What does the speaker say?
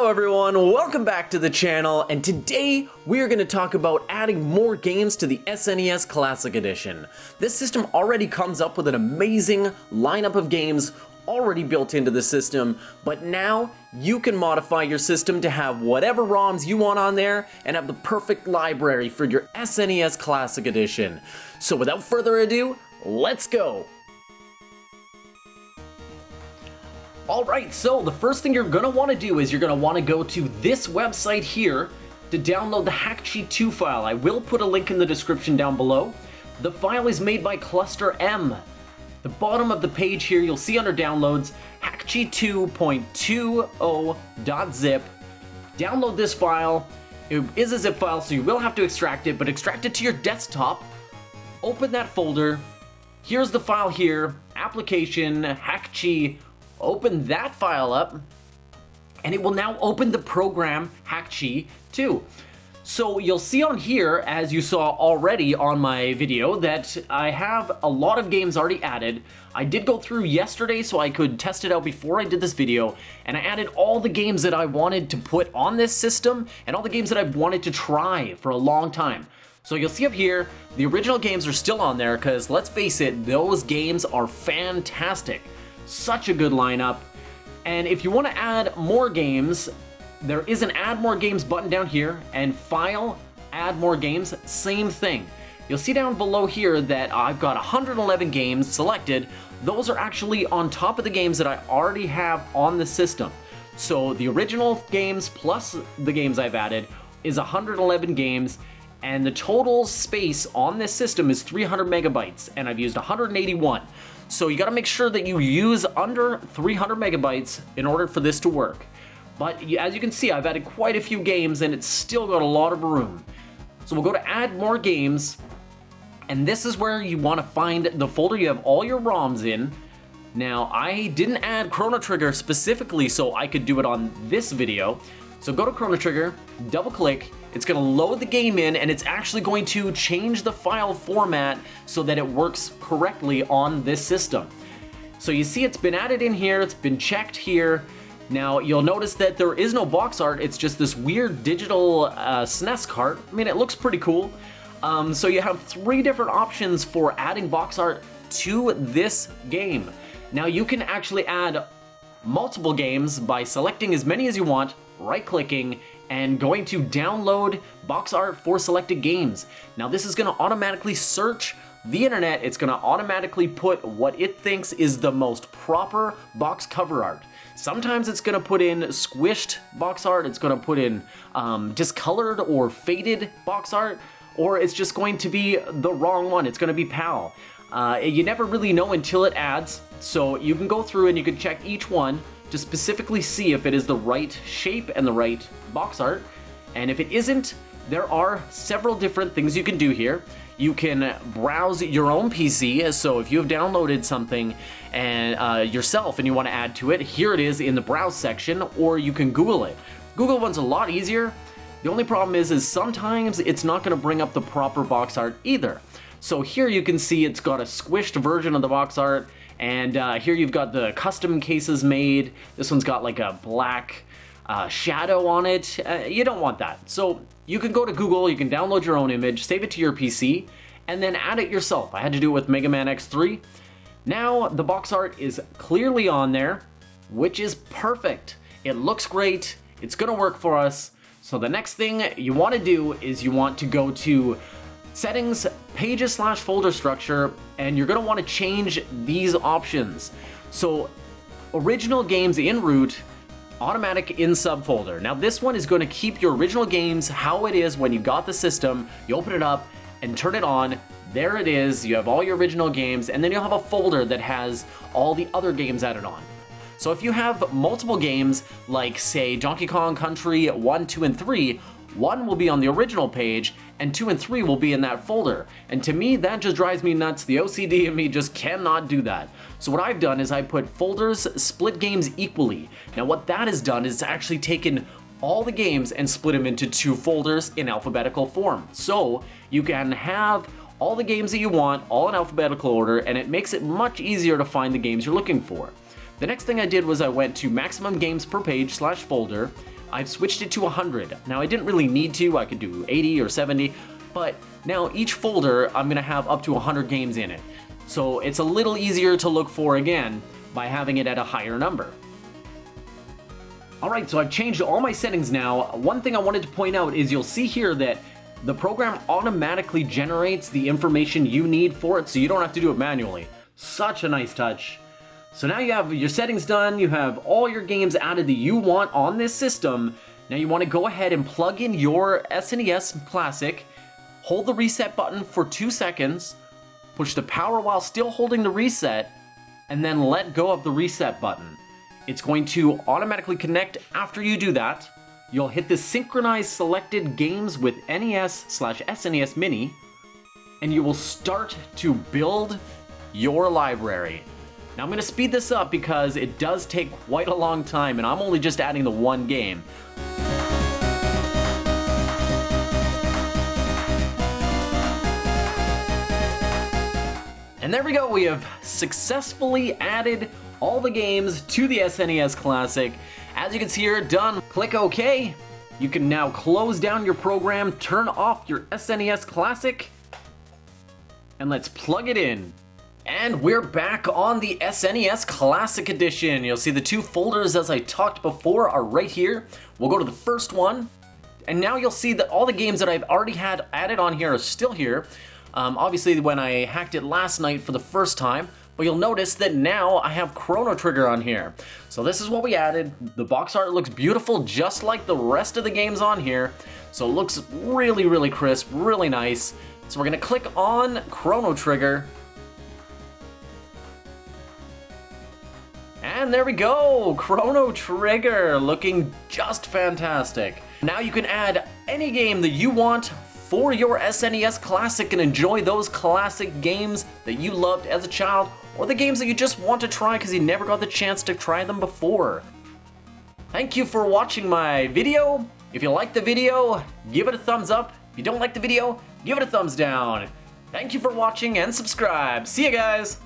Hello everyone, welcome back to the channel, and today we are going to talk about adding more games to the SNES Classic Edition. This system already comes up with an amazing lineup of games already built into the system, but now you can modify your system to have whatever ROMs you want on there and have the perfect library for your SNES Classic Edition. So without further ado, let's go! Alright, so the first thing you're going to want to do is you're going to want to go to this website here to download the HackCheat 2 file. I will put a link in the description down below. The file is made by Cluster M. The bottom of the page here, you'll see under downloads, HackCheat 2.20.zip. Download this file. It is a zip file, so you will have to extract it, but extract it to your desktop. Open that folder. Here's the file here, application, HackCheat. Open that file up, and it will now open the program HackCheat 2. So you'll see on here, as you saw already on my video, that I have a lot of games already added. I did go through yesterday so I could test it out before I did this video, and I added all the games that I wanted to put on this system and all the games that I've wanted to try for a long time. So you'll see up here, the original games are still on there because, let's face it, those games are fantastic. Such a good lineup. And if you want to add more games, there is an add more games button down here, and file, add more games, same thing. You'll see down below here that I've got 111 games selected. Those are actually on top of the games that I already have on the system. So the original games plus the games I've added is 111 games, and the total space on this system is 300 megabytes, and I've used 181. So you gotta make sure that you use under 300 megabytes in order for this to work. But as you can see, I've added quite a few games and it's still got a lot of room. So we'll go to add more games, and this is where you wanna find the folder you have all your ROMs in. Now, I didn't add Chrono Trigger specifically so I could do it on this video. So go to Chrono Trigger, double click, it's going to load the game in, and it's actually going to change the file format so that it works correctly on this system. So you see it's been added in here, it's been checked here. Now you'll notice that there is no box art, it's just this weird digital SNES cart. I mean, it looks pretty cool. So you have 3 different options for adding box art to this game. Now you can actually add multiple games by selecting as many as you want, right-clicking, and going to download box art for selected games. Now this is going to automatically search the internet. It's going to automatically put what it thinks is the most proper box cover art. Sometimes it's going to put in squished box art, it's going to put in discolored or faded box art, or it's just going to be the wrong one. It's going to be PAL. You never really know until it adds, so you can go through and you can check each one to specifically see if it is the right shape and the right box art. And if it isn't, there are several different things you can do here. You can browse your own PC, so if you have downloaded something and yourself and you want to add to it, here it is in the browse section, or you can Google it. Google one's a lot easier. The only problem is sometimes it's not going to bring up the proper box art either. So here you can see it's got a squished version of the box art, and here you've got the custom cases made. This one's got like a black shadow on it. You don't want that. So you can go to Google, you can download your own image, save it to your PC, and then add it yourself. I had to do it with Mega Man X3. Now the box art is clearly on there, which is perfect. It looks great. It's gonna work for us. So the next thing you want to do is you want to go to Settings, Pages/Folder Structure, and you're going to want to change these options. So, original games in root, automatic in subfolder. Now this one is going to keep your original games how it is when you got the system. You open it up and turn it on. There it is. You have all your original games, and then you'll have a folder that has all the other games added on. So if you have multiple games, like say Donkey Kong Country 1, 2, and 3, 1 will be on the original page, and 2 and 3 will be in that folder. And to me, that just drives me nuts. The OCD in me just cannot do that. So what I've done is I put folders, split games equally. Now what that has done is actually taken all the games and split them into 2 folders in alphabetical form. So you can have all the games that you want, all in alphabetical order, and it makes it much easier to find the games you're looking for. The next thing I did was I went to maximum games per page/folder, I've switched it to 100. Now I didn't really need to, I could do 80 or 70, but now each folder I'm gonna have up to 100 games in it. So it's a little easier to look for again by having it at a higher number. Alright, so I've changed all my settings now. One thing I wanted to point out is you'll see here that the program automatically generates the information you need for it, so you don't have to do it manually. Such a nice touch. So now you have your settings done, you have all your games added that you want on this system. Now you want to go ahead and plug in your SNES Classic, hold the reset button for 2 seconds, push the power while still holding the reset, and then let go of the reset button. It's going to automatically connect after you do that. You'll hit the synchronize selected games with NES/SNES Mini, and you will start to build your library. Now I'm going to speed this up because it does take quite a long time and I'm only just adding the one game. And there we go, we have successfully added all the games to the SNES Classic. As you can see here, done. Click OK. You can now close down your program, turn off your SNES Classic, and let's plug it in. And we're back on the SNES Classic Edition. You'll see the two folders, as I talked before, are right here. We'll go to the first one, and now you'll see that all the games that I've already had added on here are still here. Obviously, when I hacked it last night for the first time, but you'll notice that now I have Chrono Trigger on here. So this is what we added. The box art looks beautiful, just like the rest of the games on here. So it looks really, really crisp, really nice. So we're gonna click on Chrono Trigger. And there we go, Chrono Trigger, looking just fantastic. Now you can add any game that you want for your SNES Classic and enjoy those classic games that you loved as a child, or the games that you just want to try because you never got the chance to try them before. Thank you for watching my video. If you liked the video, give it a thumbs up. If you don't like the video, give it a thumbs down. Thank you for watching and subscribe. See you guys.